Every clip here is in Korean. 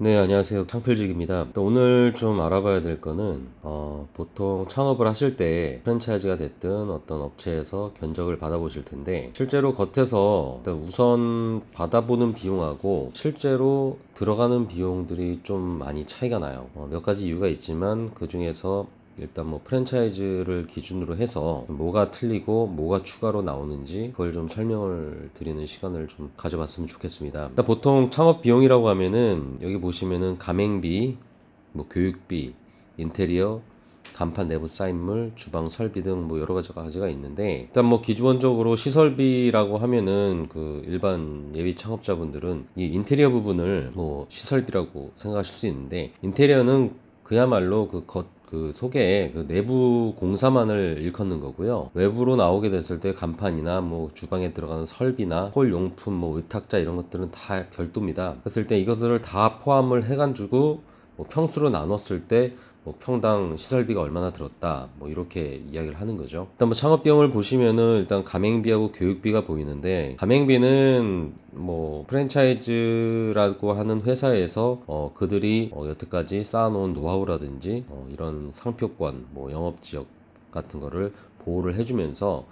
네, 안녕하세요. 창필직입니다. 오늘 좀 알아봐야 될 거는, 보통 창업을 하실 때 프랜차이즈가 됐든 어떤 업체에서 견적을 받아보실 텐데, 실제로 겉에서 일단 우선 받아보는 비용하고 실제로 들어가는 비용들이 좀 많이 차이가 나요. 몇 가지 이유가 있지만 그 중에서 일단 뭐 프랜차이즈를 기준으로 해서 뭐가 틀리고 뭐가 추가로 나오는지 그걸 좀 설명을 드리는 시간을 좀 가져봤으면 좋겠습니다. 일단 보통 창업 비용이라고 하면은 여기 보시면은 가맹비, 뭐 교육비, 인테리어, 간판 내부 사인물, 주방 설비 등 뭐 여러 가지가 있는데, 일단 뭐 기본적으로 시설비라고 하면은 그 일반 예비 창업자분들은 이 인테리어 부분을 뭐 시설비라고 생각하실 수 있는데, 인테리어는 그야말로 그 속에 그 내부 공사만을 일컫는 거고요. 외부로 나오게 됐을 때 간판이나 뭐 주방에 들어가는 설비나 홀 용품, 뭐 의탁자 이런 것들은 다 별도입니다. 그랬을 때 이것을 다 포함을 해가지고 뭐 평수로 나눴을 때 뭐 평당 시설비가 얼마나 들었다, 뭐 이렇게 이야기를 하는 거죠. 일단 뭐 창업 비용을 보시면은 일단 가맹비하고 교육비가 보이는데, 가맹비는 뭐 프랜차이즈라고 하는 회사에서 그들이 여태까지 쌓아놓은 노하우라든지 이런 상표권, 뭐 영업지역 같은 거를 보호를 해주면서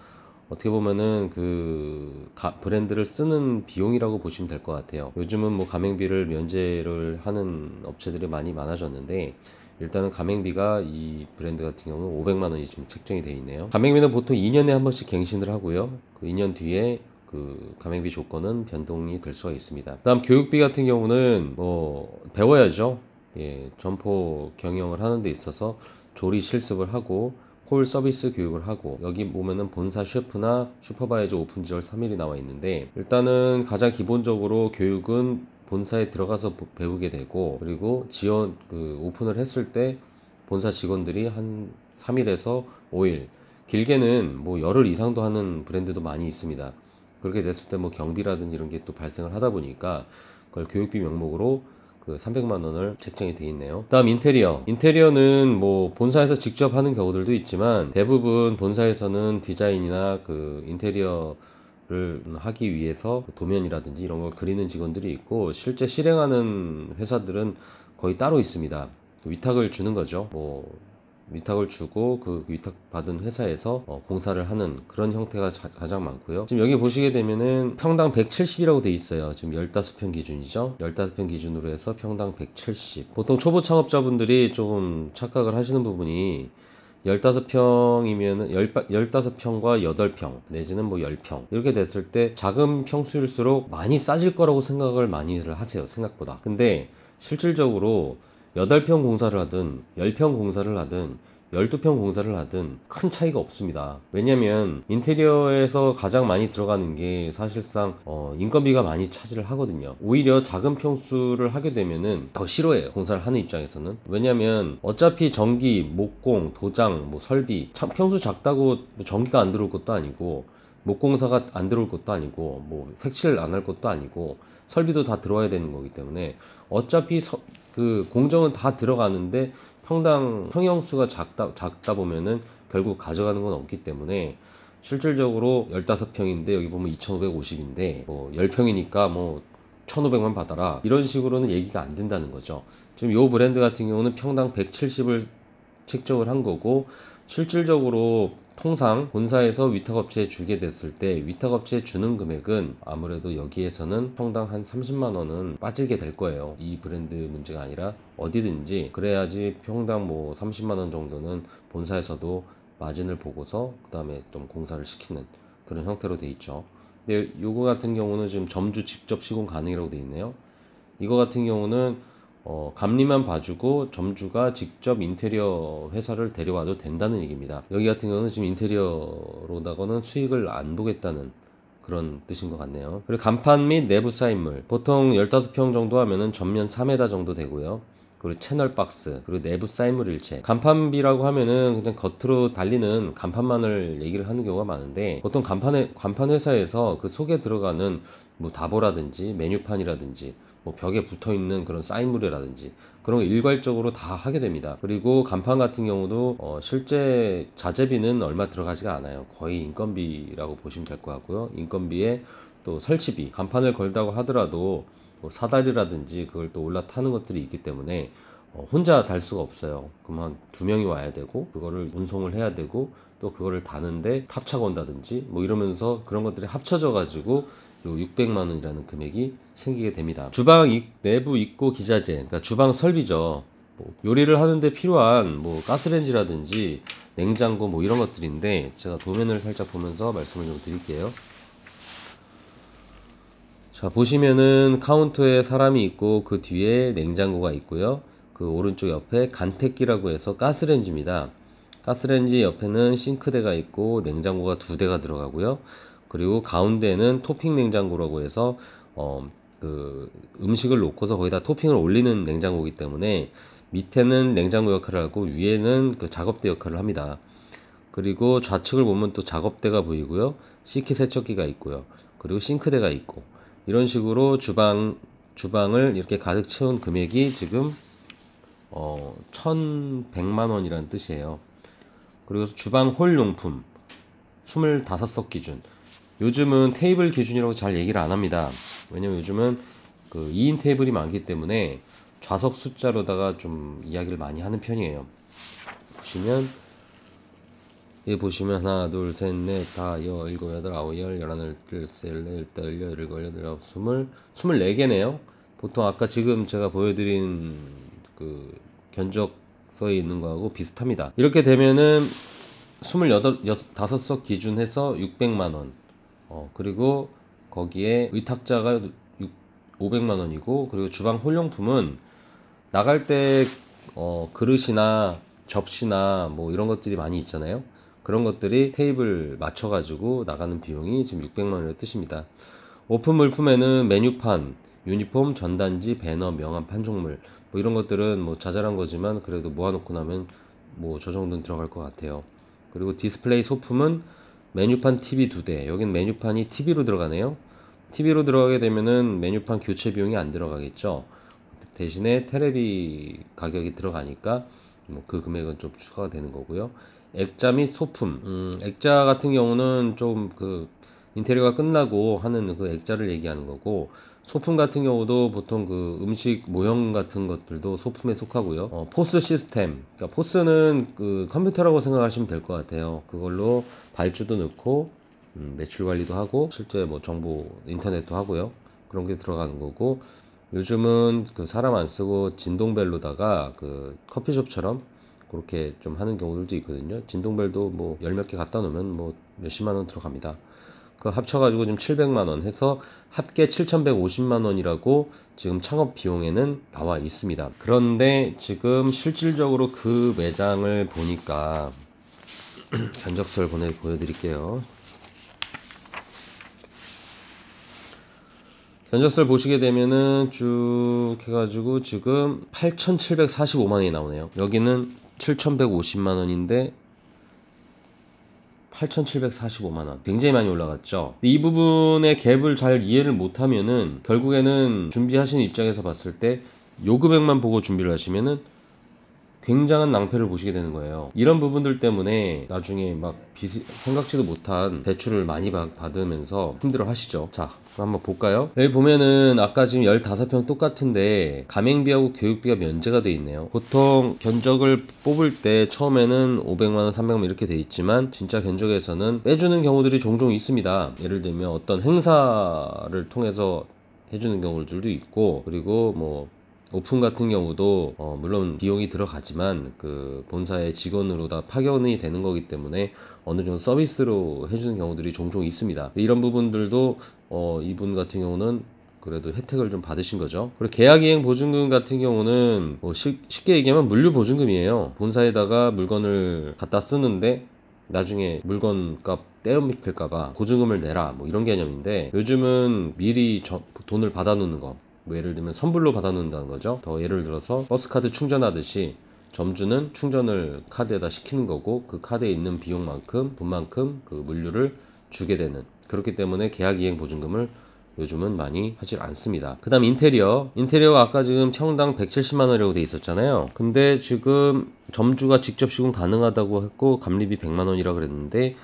어떻게 보면은 그 브랜드를 쓰는 비용이라고 보시면 될 것 같아요. 요즘은 뭐 가맹비를 면제를 하는 업체들이 많이 많아졌는데, 일단은 가맹비가 이 브랜드 같은 경우는 500만 원이 지금 책정이 되어 있네요. 가맹비는 보통 2년에 한 번씩 갱신을 하고요. 그 2년 뒤에 그 가맹비 조건은 변동이 될 수가 있습니다. 다음 교육비 같은 경우는 뭐 배워야죠. 예, 점포 경영을 하는 데 있어서 조리 실습을 하고 홀 서비스 교육을 하고, 여기 보면은 본사 셰프나 슈퍼바이저 오픈 지월 3일이 나와 있는데, 일단은 가장 기본적으로 교육은 본사에 들어가서 배우게 되고, 그리고 지원 그 오픈을 했을 때 본사 직원들이 한 3일에서 5일, 길게는 뭐 열흘 이상도 하는 브랜드도 많이 있습니다. 그렇게 됐을 때 뭐 경비라든지 이런 게 또 발생을 하다 보니까 그걸 교육비 명목으로 그 300만 원을 책정이 돼 있네요. 다음 인테리어. 인테리어는 뭐 본사에서 직접 하는 경우들도 있지만, 대부분 본사에서는 디자인이나 그 인테리어를 하기 위해서 도면이라든지 이런 걸 그리는 직원들이 있고, 실제 실행하는 회사들은 거의 따로 있습니다. 위탁을 주는 거죠. 뭐 위탁을 주고 그 위탁 받은 회사에서 공사를 하는 그런 형태가 가장 많고요. 지금 여기 보시게 되면은 평당 170이라고 돼 있어요. 지금 15평 기준이죠. 15평 기준으로 해서 평당 170. 보통 초보 창업자분들이 조금 착각을 하시는 부분이, 15평이면은 15평과 8평 내지는 뭐 10평 이렇게 됐을 때 작은 평수일수록 많이 싸질 거라고 생각을 많이들 하세요, 생각보다. 근데 실질적으로 8평 공사를 하든 10평 공사를 하든 12평 공사를 하든 큰 차이가 없습니다. 왜냐면 인테리어에서 가장 많이 들어가는 게 사실상 인건비가 많이 차지를 하거든요. 오히려 작은 평수를 하게 되면은 더 싫어해요, 공사를 하는 입장에서는. 왜냐면 어차피 전기, 목공, 도장, 뭐 설비, 참 평수 작다고 뭐 전기가 안 들어올 것도 아니고, 목공사가 안 들어올 것도 아니고, 뭐 색칠 안 할 것도 아니고, 설비도 다 들어와야 되는 거기 때문에 어차피 그 공정은 다 들어가는데 평당 평형수가 작다 보면은 결국 가져가는 건 없기 때문에, 실질적으로 15평인데 여기 보면 2,550인데 뭐 10평이니까 뭐 1,500만 받아라 이런 식으로는 얘기가 안 된다는 거죠. 지금 요 브랜드 같은 경우는 평당 170을 책정을 한 거고, 실질적으로 통상 본사에서 위탁업체에 주게 됐을 때 위탁업체에 주는 금액은 아무래도 여기에서는 평당 한 30만 원은 빠지게 될 거예요. 이 브랜드 문제가 아니라 어디든지 그래야지 평당 뭐 30만 원 정도는 본사에서도 마진을 보고서 그 다음에 좀 공사를 시키는 그런 형태로 돼 있죠. 근데 요거 같은 경우는 지금 점주 직접 시공 가능이라고 돼 있네요. 이거 같은 경우는 감리만 봐주고 점주가 직접 인테리어 회사를 데려와도 된다는 얘기입니다. 여기 같은 경우는 지금 인테리어로다가는 수익을 안 보겠다는 그런 뜻인 것 같네요. 그리고 간판 및 내부 사인물 보통 15평 정도 하면은 전면 4m 정도 되고요. 그리고 채널 박스, 그리고 내부 사인물 일체. 간판비라고 하면은 그냥 겉으로 달리는 간판만을 얘기를 하는 경우가 많은데, 보통 간판 회사에서 그 속에 들어가는 뭐 다보라든지 메뉴판이라든지 뭐 벽에 붙어 있는 그런 사인물이라든지 그런 거 일괄적으로 다 하게 됩니다. 그리고 간판 같은 경우도 실제 자재비는 얼마 들어가지가 않아요. 거의 인건비라고 보시면 될 것 같고요. 인건비에 또 설치비, 간판을 걸다고 하더라도 뭐 사다리라든지 그걸 또 올라타는 것들이 있기 때문에 혼자 달 수가 없어요. 그럼 한 2명이 와야 되고 그거를 운송을 해야 되고 또 그거를 다는데 탑차가 온다든지 뭐 이러면서 그런 것들이 합쳐져 가지고 요 600만 원이라는 금액이 생기게 됩니다. 주방 내부 입고 기자재, 그러니까 주방 설비죠. 뭐 요리를 하는데 필요한 뭐 가스레인지라든지 냉장고 뭐 이런 것들인데 제가 도면을 살짝 보면서 말씀을 좀 드릴게요. 자, 보시면은 카운터에 사람이 있고 그 뒤에 냉장고가 있고요. 그 오른쪽 옆에 간택기라고 해서 가스레인지입니다. 가스레인지 옆에는 싱크대가 있고 냉장고가 2대가 들어가고요. 그리고 가운데는 토핑 냉장고라고 해서 그 음식을 놓고서 거기다 토핑을 올리는 냉장고이기 때문에 밑에는 냉장고 역할을 하고 위에는 그 작업대 역할을 합니다. 그리고 좌측을 보면 또 작업대가 보이고요. 식기세척기가 있고요. 그리고 싱크대가 있고 이런 식으로 주방을 이렇게 가득 채운 금액이 지금 1100만 원이라는 뜻이에요. 그리고 주방 홀 용품 25석 기준. 요즘은 테이블 기준이라고 잘 얘기를 안 합니다. 왜냐면 요즘은 그 2인 테이블이 많기 때문에 좌석 숫자로다가 좀 이야기를 많이 하는 편이에요. 보시면 여기 보시면 하나, 둘, 셋, 넷, 다, 여, 일곱, 여덟, 아홉, 열, 열하나, 열둘, 열넷, 열다섯, 열일곱, 여덟, 아홉, 24개네요. 보통 아까 지금 제가 보여드린 그 견적서에 있는 거하고 비슷합니다. 이렇게 되면은 25석 기준해서 600만 원. 그리고 거기에 의탁자가 500만 원이고, 그리고 주방 홀용품은 나갈 때 그릇이나 접시나 뭐 이런 것들이 많이 있잖아요. 그런 것들이 테이블 맞춰가지고 나가는 비용이 지금 600만 원의 뜻입니다. 오픈 물품에는 메뉴판, 유니폼, 전단지, 배너, 명함, 판촉물 뭐 이런 것들은 뭐 자잘한 거지만 그래도 모아놓고 나면 뭐 저 정도는 들어갈 것 같아요. 그리고 디스플레이 소품은 메뉴판 TV 2대. 여긴 메뉴판이 TV로 들어가네요. TV로 들어가게 되면은 메뉴판 교체 비용이 안 들어가겠죠. 대신에 테레비 가격이 들어가니까 뭐 그 금액은 좀 추가가 되는 거고요. 액자 및 소품. 액자 같은 경우는 좀 그 인테리어가 끝나고 하는 그 액자를 얘기하는 거고, 소품 같은 경우도 보통 그 음식 모형 같은 것들도 소품에 속하고요. 포스 시스템. 그러니까 포스는 그 컴퓨터라고 생각하시면 될 것 같아요. 그걸로 발주도 넣고 매출 관리도 하고 실제 뭐 정보 인터넷도 하고요. 그런 게 들어가는 거고, 요즘은 그 사람 안 쓰고 진동벨로다가 그 커피숍처럼 그렇게 좀 하는 경우들도 있거든요. 진동벨도 뭐 열 몇 개 갖다 놓으면 뭐 몇십만 원 들어갑니다. 그 합쳐가지고 지금 700만 원 해서 합계 7,150만 원이라고 지금 창업 비용에는 나와 있습니다. 그런데 지금 실질적으로 그 매장을 보니까 견적서를 보여드릴게요. 견적서를 보시게 되면은 쭉 해가지고 지금 8,745만 원이 나오네요. 여기는 7,150만 원인데 8,745만 원. 굉장히 많이 올라갔죠. 이 부분의 갭을 잘 이해를 못하면은 결국에는 준비하시는 입장에서 봤을 때 요 금액만 보고 준비를 하시면은 굉장한 낭패를 보시게 되는 거예요. 이런 부분들 때문에 나중에 막 생각지도 못한 대출을 많이 받으면서 힘들어 하시죠. 자, 한번 볼까요? 여기 보면은 아까 지금 15평 똑같은데 가맹비하고 교육비가 면제가 돼 있네요. 보통 견적을 뽑을 때 처음에는 500만원, 300만원 이렇게 돼 있지만 진짜 견적에서는 빼주는 경우들이 종종 있습니다. 예를 들면 어떤 행사를 통해서 해주는 경우들도 있고, 그리고 뭐 오픈 같은 경우도 물론 비용이 들어가지만 그 본사의 직원으로 다 파견이 되는 거기 때문에 어느 정도 서비스로 해주는 경우들이 종종 있습니다. 이런 부분들도 이분 같은 경우는 그래도 혜택을 좀 받으신 거죠. 그리고 계약이행 보증금 같은 경우는 뭐 쉽게 얘기하면 물류보증금이에요. 본사에다가 물건을 갖다 쓰는데 나중에 물건값 떼어밀릴까봐 보증금을 내라 뭐 이런 개념인데, 요즘은 미리 돈을 받아놓는 거, 뭐 예를 들면 선불로 받아놓는다는 거죠. 더 예를 들어서 버스카드 충전하듯이 점주는 충전을 카드에다 시키는 거고, 그 카드에 있는 비용만큼 돈만큼 그 물류를 주게 되는, 그렇기 때문에 계약이행 보증금을 요즘은 많이 하질 않습니다. 그 다음 인테리어가 아까 지금 평당 170만 원이라고 돼 있었잖아요. 근데 지금 점주가 직접 시공 가능하다고 했고 감리비 100만 원이라고 그랬는데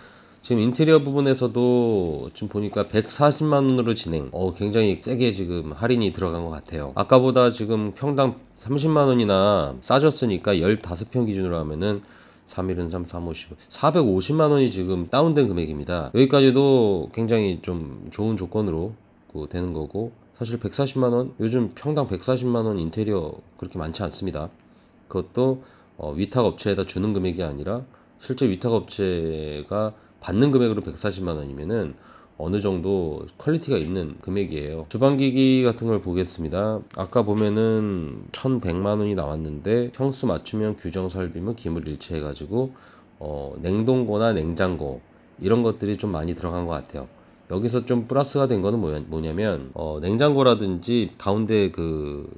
지금 인테리어 부분에서도 지금 보니까 140만원으로 진행. 굉장히 세게 지금 할인이 들어간 것 같아요. 아까보다 지금 평당 30만원이나 싸졌으니까 15평 기준으로 하면은 3일은 3, 3, 50, 450만원이 지금 다운된 금액입니다. 여기까지도 굉장히 좀 좋은 조건으로 되는 거고, 사실 140만원, 요즘 평당 140만원 인테리어 그렇게 많지 않습니다. 그것도 위탁 업체에다 주는 금액이 아니라 실제 위탁 업체가 받는 금액으로 140만원이면은 어느 정도 퀄리티가 있는 금액이에요. 주방기기 같은 걸 보겠습니다. 아까 보면은 1100만원이 나왔는데 평수 맞추면 규정 설비물 기물 일치 해가지고 냉동고나 냉장고 이런 것들이 좀 많이 들어간 것 같아요. 여기서 좀 플러스가 된 거는 뭐냐면 냉장고라든지 가운데 그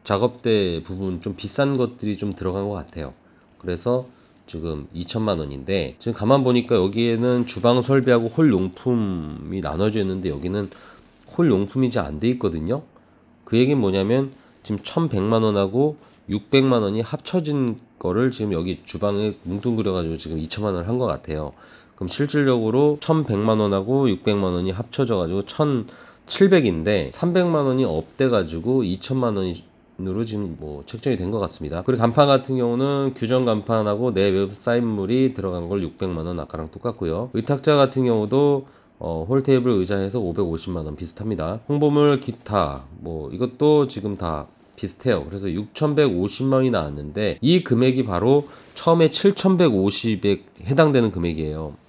작업대 부분 좀 비싼 것들이 좀 들어간 것 같아요. 그래서 지금 2천만 원인데, 지금 가만 보니까 여기에는 주방 설비하고 홀 용품이 나눠져 있는데 여기는 홀 용품이 안 돼 있거든요. 그 얘기는 뭐냐면 지금 1100만 원하고 600만 원이 합쳐진 거를 지금 여기 주방에 뭉뚱그려 가지고 지금 2천만 원을 한 것 같아요. 그럼 실질적으로 1100만 원하고 600만 원이 합쳐져 가지고 1700인데 300만 원이 업돼 가지고 2천만 원이 으로 지금 책정이 된 것 같습니다. 그리고 간판 같은 경우는 규정 간판하고 내외부 사인물이 들어간 걸 600만원 아까랑 똑같고요. 의탁자 같은 경우도 홀테이블 의자 해서 550만원 비슷합니다. 홍보물 기타 이것도 지금 다 비슷해요. 그래서 6150만원이 나왔는데 이 금액이 바로 처음에 7150에 해당되는 금액이에요.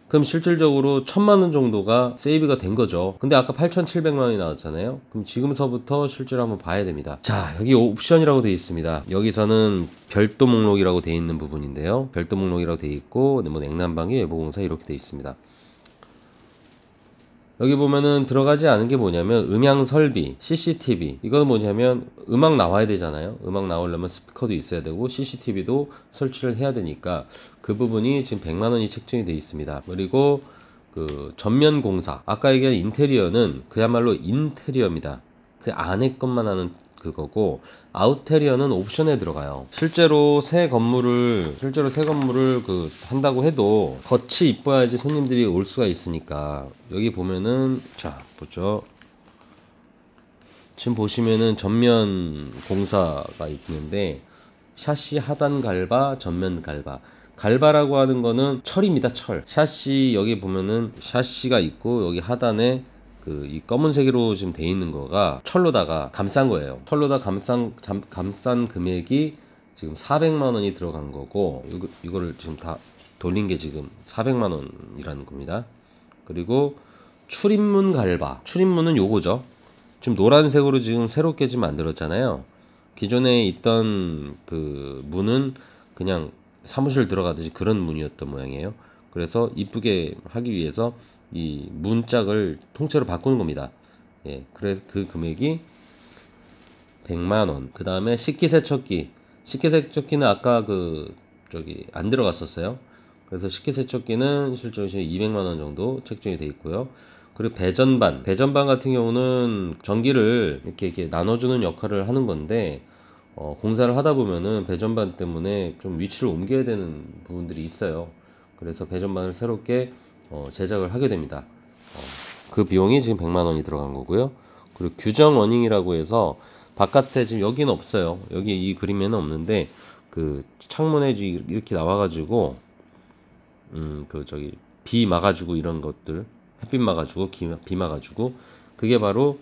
그럼 실질적으로 1000만원 정도가 세이브가 된 거죠. 근데 아까 8700만원이 나왔잖아요. 그럼 지금서부터 실제로 한번 봐야 됩니다. 자, 여기 옵션이라고 되어 있습니다. 여기서는 별도 목록이라고 되어 있는 부분인데요. 별도 목록이라고 되어 있고 냉난방기 외부공사 이렇게 되어 있습니다. 여기 보면은 들어가지 않은 게 뭐냐면 음향 설비, CCTV. 이건 뭐냐면 음악 나와야 되잖아요. 음악 나오려면 스피커도 있어야 되고 CCTV도 설치를 해야 되니까 그 부분이 지금 100만 원이 책정이 되어 있습니다. 그리고 그 전면 공사. 아까 얘기한 인테리어는 그야말로 인테리어입니다. 그 안에 것만 하는 그거고 아웃테리어는 옵션에 들어가요. 실제로 새 건물을 한다고 해도 겉이 이뻐야지 손님들이 올 수가 있으니까 여기 보면은 자 보죠. 지금 보시면은 전면 공사가 있는데 샤시 하단 갈바 전면 갈바. 갈바라고 하는 거는 철입니다. 철. 샤시 여기 보면은 샤시가 있고 여기 하단에 이 검은색으로 지금 돼 있는 거가 철로다가 감싼 거예요. 철로다 감싼 금액이 지금 400만 원이 들어간 거고 이거를 지금 다 돌린 게 지금 400만 원이라는 겁니다. 그리고 출입문 갈바. 출입문은 요거죠. 지금 노란색으로 지금 새롭게 지금 만들었잖아요. 기존에 있던 그 문은 그냥 사무실 들어가듯이 그런 문이었던 모양이에요. 그래서 이쁘게 하기 위해서 이 문짝을 통째로 바꾸는 겁니다. 예, 그래서 그 금액이 100만 원. 그 다음에 식기세척기. 식기세척기는 아까 안 들어갔었어요. 그래서 식기세척기는 실제로 200만 원 정도 책정이 되어 있고요. 그리고 배전반. 배전반 같은 경우는 전기를 이렇게 나눠주는 역할을 하는 건데, 공사를 하다 보면은 배전반 때문에 좀 위치를 옮겨야 되는 부분들이 있어요. 그래서 배전반을 새롭게 제작을 하게 됩니다. 그 비용이 지금 100만 원이 들어간 거고요. 그리고 규정 어닝이라고 해서 바깥에 지금 여기는 없어요. 여기 이 그림에는 없는데 그 창문에 이렇게 나와가지고 비 막아주고 이런 것들 햇빛 막아주고 비 막아주고 그게 바로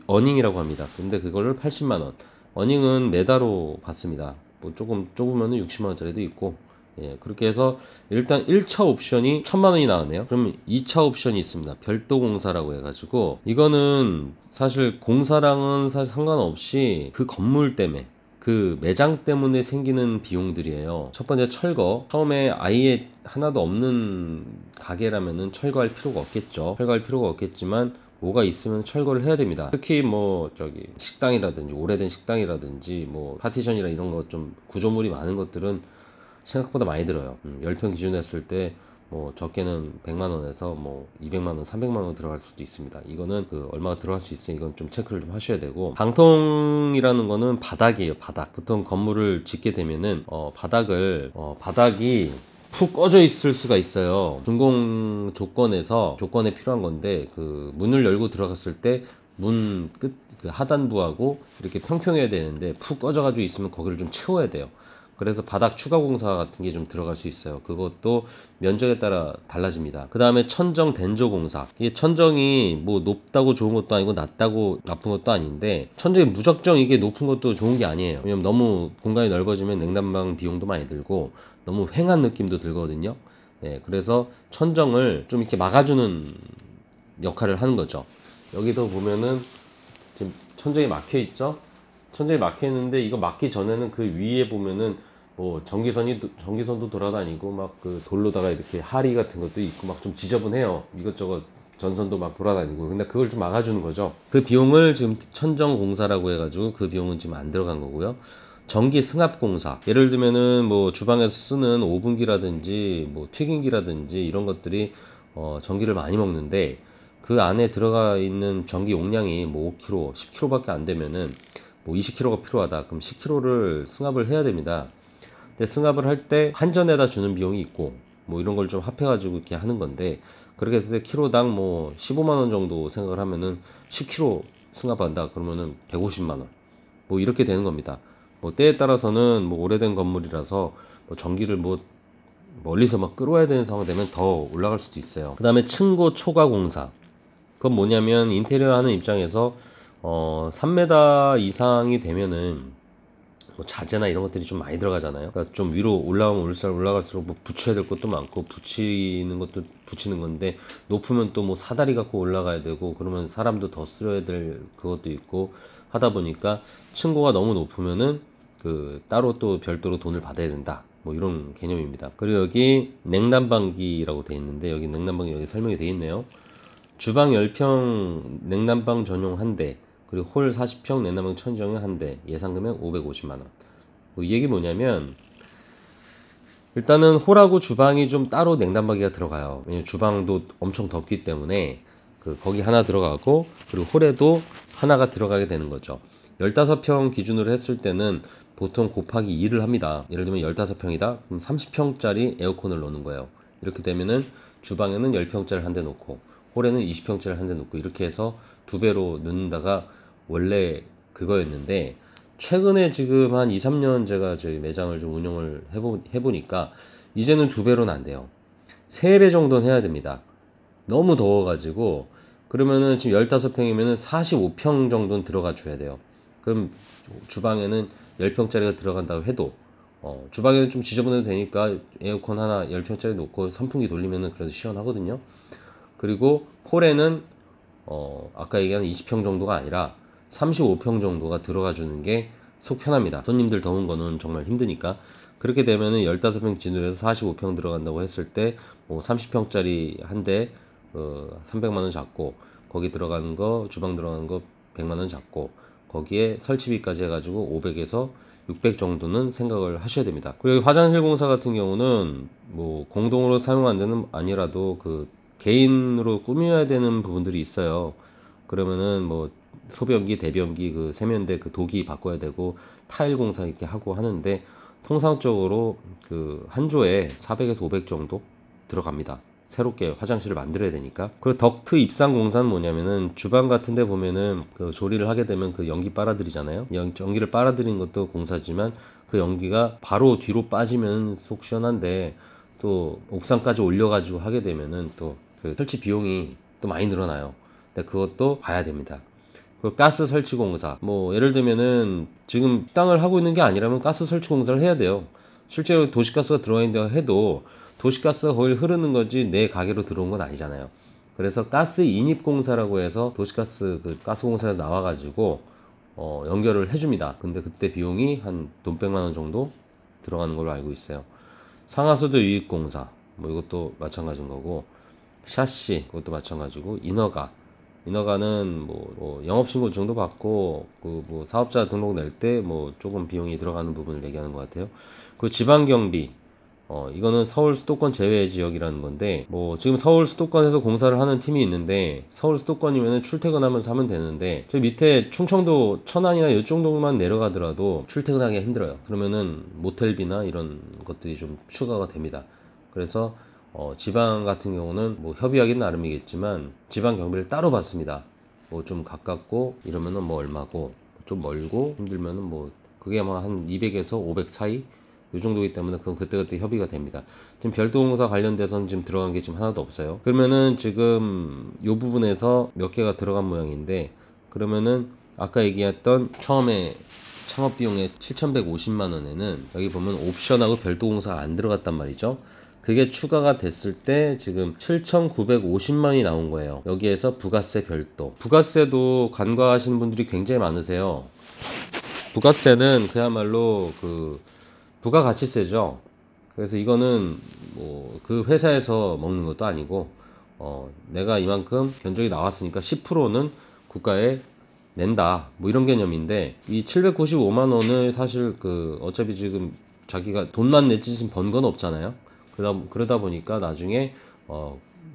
어닝이라고 합니다. 근데 그거를 80만 원. 어닝은 메다로 받습니다. 조금 좁으면 60만 원짜리도 있고. 예, 그렇게 해서 일단 1차 옵션이 1000만 원이 나왔네요. 그러면 2차 옵션이 있습니다. 별도 공사라고 해가지고 이거는 사실 공사랑은 사실 상관없이 그 건물 때문에 그 매장 때문에 생기는 비용들이에요. 첫 번째 철거. 처음에 아예 하나도 없는 가게라면은 철거할 필요가 없겠죠. 철거할 필요가 없겠지만 뭐가 있으면 철거를 해야 됩니다. 특히 식당이라든지 오래된 식당이라든지 파티션이라 이런 거 좀 구조물이 많은 것들은 생각보다 많이 들어요. 10평 기준 했을 때 적게는 100만 원에서 200만 원, 300만 원 들어갈 수도 있습니다. 이거는 얼마가 들어갈 수 있으니 이건 좀 체크를 좀 하셔야 되고, 방통이라는 거는 바닥이에요. 바닥. 보통 건물을 짓게 되면은 바닥이 푹 꺼져 있을 수가 있어요. 준공 조건에 필요한 건데, 그 문을 열고 들어갔을 때 문 끝 그 하단부하고 이렇게 평평해야 되는데 푹 꺼져가지고 있으면 거기를 좀 채워야 돼요. 그래서 바닥 추가 공사 같은 게 좀 들어갈 수 있어요. 그것도 면적에 따라 달라집니다. 그 다음에 천정 den조 공사. 이게 천정이 뭐 높다고 좋은 것도 아니고 낮다고 나쁜 것도 아닌데, 천정이 무작정 이게 높은 것도 좋은 게 아니에요. 왜냐면 너무 공간이 넓어지면 냉난방 비용도 많이 들고 너무 휑한 느낌도 들거든요. 네, 그래서 천정을 좀 이렇게 막아주는 역할을 하는 거죠. 여기도 보면은 지금 천정이 막혀 있죠? 천정이 막혀 있는데, 이거 막기 전에는 그 위에 보면은 뭐 전기선도 돌아다니고 막 그 돌로다가 이렇게 하리 같은 것도 있고 막 좀 지저분해요. 이것저것 전선도 막 돌아다니고. 근데 그걸 좀 막아주는 거죠. 그 비용을 지금 천정 공사라고 해가지고 그 비용은 지금 안 들어간 거고요. 전기 승합 공사. 예를 들면은 뭐 주방에서 쓰는 오븐기라든지 뭐 튀김기라든지 이런 것들이 전기를 많이 먹는데, 그 안에 들어가 있는 전기 용량이 뭐 5kg, 10kg밖에 안 되면은 뭐 20kg가 필요하다. 그럼 10kg를 승합을 해야 됩니다. 근데 승합을 할 때 한전에다 주는 비용이 있고 뭐 이런 걸 좀 합해가지고 이렇게 하는 건데, 그렇게 했을 때 키로당 뭐 15만 원 정도 생각을 하면은 10kg 승합한다 그러면은 150만 원. 뭐 이렇게 되는 겁니다. 뭐 때에 따라서는 뭐 오래된 건물이라서 뭐 전기를 뭐 멀리서 막 끌어와야 되는 상황 되면 더 올라갈 수도 있어요. 그 다음에 층고 초과 공사. 그건 뭐냐면 인테리어 하는 입장에서 3m 이상이 되면은 뭐 자재나 이런 것들이 좀 많이 들어가잖아요. 그러니까 좀 위로 올라가면 올라갈수록 뭐 붙여야 될 것도 많고 붙이는 것도 붙이는 건데, 높으면 또 뭐 사다리 갖고 올라가야 되고 그러면 사람도 더 쓸어야 될 그것도 있고 하다 보니까, 층고가 너무 높으면은 그 따로 또 별도로 돈을 받아야 된다. 뭐 이런 개념입니다. 그리고 여기 냉난방기라고 돼 있는데, 여기 냉난방기 여기 설명이 돼 있네요. 주방 10평 냉난방 전용 1대, 그리고 홀 40평 냉난방 천정용 1대, 예상 금액 550만원. 뭐 이 얘기 뭐냐면, 일단은 홀하고 주방이 좀 따로 냉난방기가 들어가요. 왜냐면 주방도 엄청 덥기 때문에 거기 하나 들어가고, 그리고 홀에도 하나가 들어가게 되는 거죠. 15평 기준으로 했을 때는 보통 곱하기 2를 합니다. 예를 들면 15평이다? 그럼 30평짜리 에어컨을 넣는 거예요. 이렇게 되면은 주방에는 10평짜리 한 대 놓고 홀에는 20평짜리 한 대 놓고 이렇게 해서 2배로 넣는다가 원래 그거였는데, 최근에 지금 한 2, 3년 제가 저희 매장을 좀 운영을 해보니까 이제는 2배로는 안 돼요. 3배 정도는 해야 됩니다. 너무 더워가지고. 그러면은 지금 15평이면은 45평 정도는 들어가 줘야 돼요. 그럼 주방에는 10평짜리가 들어간다고 해도 주방에는 좀 지저분해도 되니까 에어컨 하나 10평짜리 놓고 선풍기 돌리면은 그래도 시원하거든요. 그리고 홀에는 아까 얘기한 20평 정도가 아니라 35평 정도가 들어가 주는 게 속 편합니다. 손님들 더운 거는 정말 힘드니까. 그렇게 되면은 15평 기준으로 해서 45평 들어간다고 했을 때 뭐 30평짜리 한 대 300만 원 잡고, 거기 들어가는 거 주방 들어가는 거 100만 원 잡고, 거기에 설치비까지 해가지고 500에서 600 정도는 생각을 하셔야 됩니다. 그리고 화장실 공사 같은 경우는 뭐 공동으로 사용 안 되는 아니라도 그 개인으로 꾸며야 되는 부분들이 있어요. 그러면은 뭐 소변기, 대변기, 그 세면대 그 도기 바꿔야 되고 타일 공사 이렇게 하고 하는데, 통상적으로 그 한 조에 400에서 500 정도 들어갑니다. 새롭게 화장실을 만들어야 되니까. 그리고 덕트 입상 공사는 뭐냐면은, 주방 같은 데 보면은 그 조리를 하게 되면 그 연기 빨아들이잖아요. 연기를 빨아들이는 것도 공사지만, 그 연기가 바로 뒤로 빠지면 속 시원한데 또 옥상까지 올려가지고 하게 되면은 또 그 설치 비용이 또 많이 늘어나요. 근데 그것도 봐야 됩니다. 그리고 가스 설치 공사, 뭐 예를 들면은 지금 땅을 하고 있는 게 아니라면 가스 설치 공사를 해야 돼요. 실제로 도시가스가 들어와 있는다 해도 도시가스가 거기 흐르는 거지 내 가게로 들어온 건 아니잖아요. 그래서 가스 인입 공사라고 해서 도시가스 그 가스 공사에 나와가지고 연결을 해줍니다. 근데 그때 비용이 한 돈 100만 원 정도 들어가는 걸로 알고 있어요. 상하수도 유입 공사, 뭐 이것도 마찬가지인 거고, 샤시 그것도 마찬가지고, 인허가는 뭐 영업신고 정도 받고 그 뭐 사업자 등록 낼 때 뭐 조금 비용이 들어가는 부분을 얘기하는 것 같아요. 그리고 지방경비, 이거는 서울 수도권 제외 지역이라는 건데, 뭐 지금 서울 수도권에서 공사를 하는 팀이 있는데, 서울 수도권이면 출퇴근하면서 하면 되는데, 저 밑에 충청도 천안이나 이 정도만 내려가더라도 출퇴근하기 힘들어요. 그러면은 모텔비나 이런 것들이 좀 추가가 됩니다. 그래서 지방 같은 경우는 뭐 협의하기는 나름이겠지만 지방 경비를 따로 받습니다. 뭐 좀 가깝고 이러면은 뭐 얼마고, 좀 멀고 힘들면은 뭐 그게 뭐 한 200에서 500 사이 이 정도이기 때문에 그건 그때그때 협의가 됩니다. 지금 별도공사 관련돼서는 지금 들어간 게 지금 하나도 없어요. 그러면은 지금 이 부분에서 몇 개가 들어간 모양인데, 그러면은 아까 얘기했던 처음에 창업 비용의 7,150만 원에는 여기 보면 옵션하고 별도공사가 안 들어갔단 말이죠. 그게 추가가 됐을 때 지금 7,950만 원이 나온 거예요. 여기에서 부가세 별도. 부가세도 간과하시는 분들이 굉장히 많으세요. 부가세는 그야말로 그 부가가치세죠. 그래서 이거는 뭐 그 회사에서 먹는 것도 아니고 내가 이만큼 견적이 나왔으니까 10%는 국가에 낸다, 뭐 이런 개념인데, 이 795만 원을 사실 그 어차피 지금 자기가 돈만 냈지 지금 번 건 없잖아요. 그러다 보니까 나중에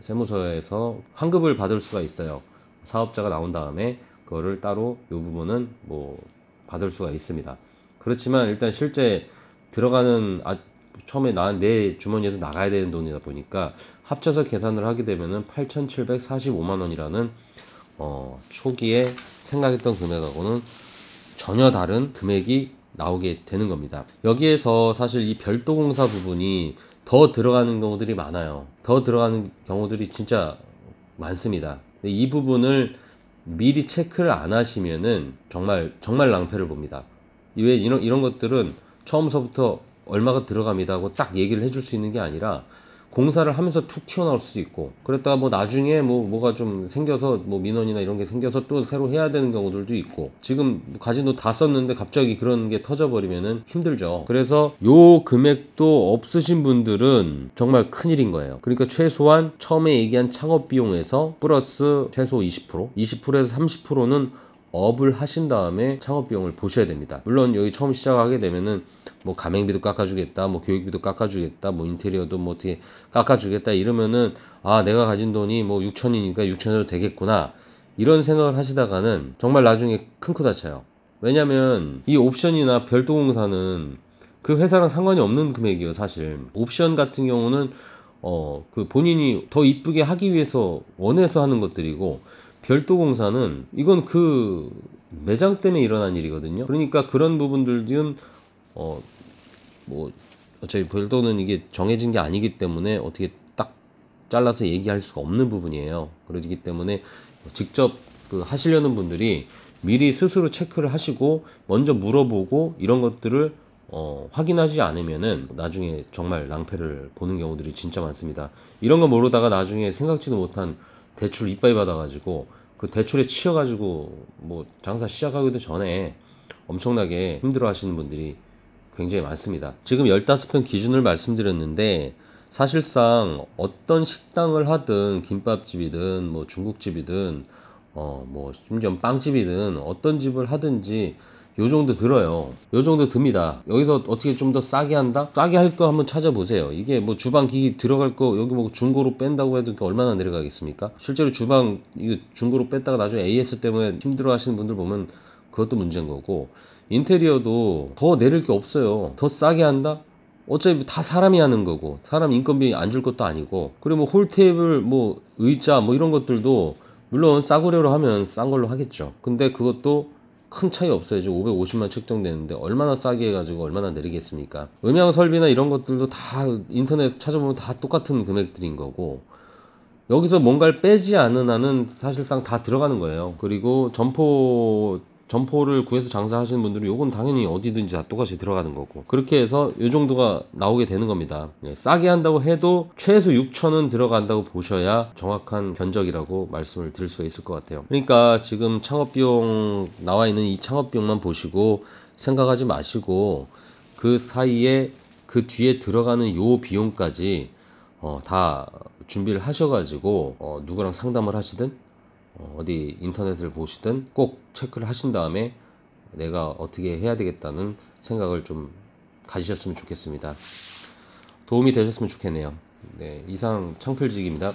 세무서에서 환급을 받을 수가 있어요. 사업자가 나온 다음에 그거를 따로 이 부분은 뭐 받을 수가 있습니다. 그렇지만 일단 실제 들어가는 처음에 내 주머니에서 나가야 되는 돈이다 보니까 합쳐서 계산을 하게 되면은 8,745만 원이라는 초기에 생각했던 금액하고는 전혀 다른 금액이 나오게 되는 겁니다. 여기에서 사실 이 별도공사 부분이 더 들어가는 경우들이 많아요. 더 들어가는 경우들이 진짜 많습니다. 근데 이 부분을 미리 체크를 안 하시면은 정말 낭패를 봅니다. 왜 이런 것들은 처음서부터 얼마가 들어갑니다 하고 딱 얘기를 해줄 수 있는 게 아니라 공사를 하면서 툭 튀어나올 수도 있고, 그랬다가 뭐 나중에 뭐가 좀 생겨서 뭐 민원이나 이런 게 생겨서 또 새로 해야 되는 경우들도 있고, 지금 가진 돈 다 썼는데 갑자기 그런 게 터져버리면은 힘들죠. 그래서 요 금액도 없으신 분들은 정말 큰일인 거예요. 그러니까 최소한 처음에 얘기한 창업 비용에서 플러스 최소 20%에서 30%는 업을 하신 다음에 창업 비용을 보셔야 됩니다. 물론 여기 처음 시작하게 되면은 뭐 가맹비도 깎아주겠다, 뭐 교육비도 깎아주겠다, 뭐 인테리어도 뭐 어떻게 깎아주겠다 이러면은 내가 가진 돈이 뭐 6천이니까 6천으로 되겠구나, 이런 생각을 하시다가는 정말 나중에 큰 코 다쳐요. 왜냐면 이 옵션이나 별도공사는 그 회사랑 상관이 없는 금액이에요. 사실 옵션 같은 경우는 그 본인이 더 이쁘게 하기 위해서 원해서 하는 것들이고, 별도공사는 이건 그 매장 때문에 일어난 일이거든요. 그러니까 그런 부분들은 뭐 어차피 별도는 이게 정해진 게 아니기 때문에 어떻게 딱 잘라서 얘기할 수가 없는 부분이에요. 그러기 때문에 직접 그 하시려는 분들이 미리 스스로 체크를 하시고 먼저 물어보고 이런 것들을 확인하지 않으면은 나중에 정말 낭패를 보는 경우들이 진짜 많습니다. 이런 거 모르다가 나중에 생각지도 못한 대출 이빠이 받아가지고 그 대출에 치여가지고 뭐 장사 시작하기도 전에 엄청나게 힘들어 하시는 분들이 굉장히 많습니다. 지금 15편 기준을 말씀드렸는데, 사실상 어떤 식당을 하든 김밥집이든 뭐 중국집이든 뭐 심지어 빵집이든 어떤 집을 하든지 요 정도 들어요. 요 정도 듭니다. 여기서 어떻게 좀 더 싸게 한다? 싸게 할 거 한번 찾아보세요. 이게 뭐 주방 기기 들어갈 거 여기 뭐 중고로 뺀다고 해도 얼마나 내려가겠습니까? 실제로 주방 이거 중고로 뺐다가 나중에 AS 때문에 힘들어 하시는 분들 보면 그것도 문제인 거고, 인테리어도 더 내릴 게 없어요. 더 싸게 한다? 어차피 다 사람이 하는 거고, 사람 인건비 안 줄 것도 아니고, 그리고 뭐 홀테이블 뭐 의자 뭐 이런 것들도 물론 싸구려로 하면 싼 걸로 하겠죠. 근데 그것도 큰 차이 없어요. 지금 550만 책정되는데 얼마나 싸게 해가지고 얼마나 내리겠습니까? 음향 설비나 이런 것들도 다 인터넷 찾아보면 다 똑같은 금액들인 거고, 여기서 뭔가를 빼지 않은 한은 사실상 다 들어가는 거예요. 그리고 점포를 구해서 장사하시는 분들은 요건 당연히 어디든지 다 똑같이 들어가는 거고, 그렇게 해서 요 정도가 나오게 되는 겁니다. 싸게 한다고 해도 최소 6천은 들어간다고 보셔야 정확한 견적이라고 말씀을 드릴 수가 있을 것 같아요. 그러니까 지금 창업비용 나와 있는 이 창업비용만 보시고 생각하지 마시고, 그 사이에 그 뒤에 들어가는 요 비용까지 다 준비를 하셔가지고 누구랑 상담을 하시든 어디 인터넷을 보시든 꼭 체크를 하신 다음에 내가 어떻게 해야 되겠다는 생각을 좀 가지셨으면 좋겠습니다. 도움이 되셨으면 좋겠네요. 네, 이상 창필직입니다.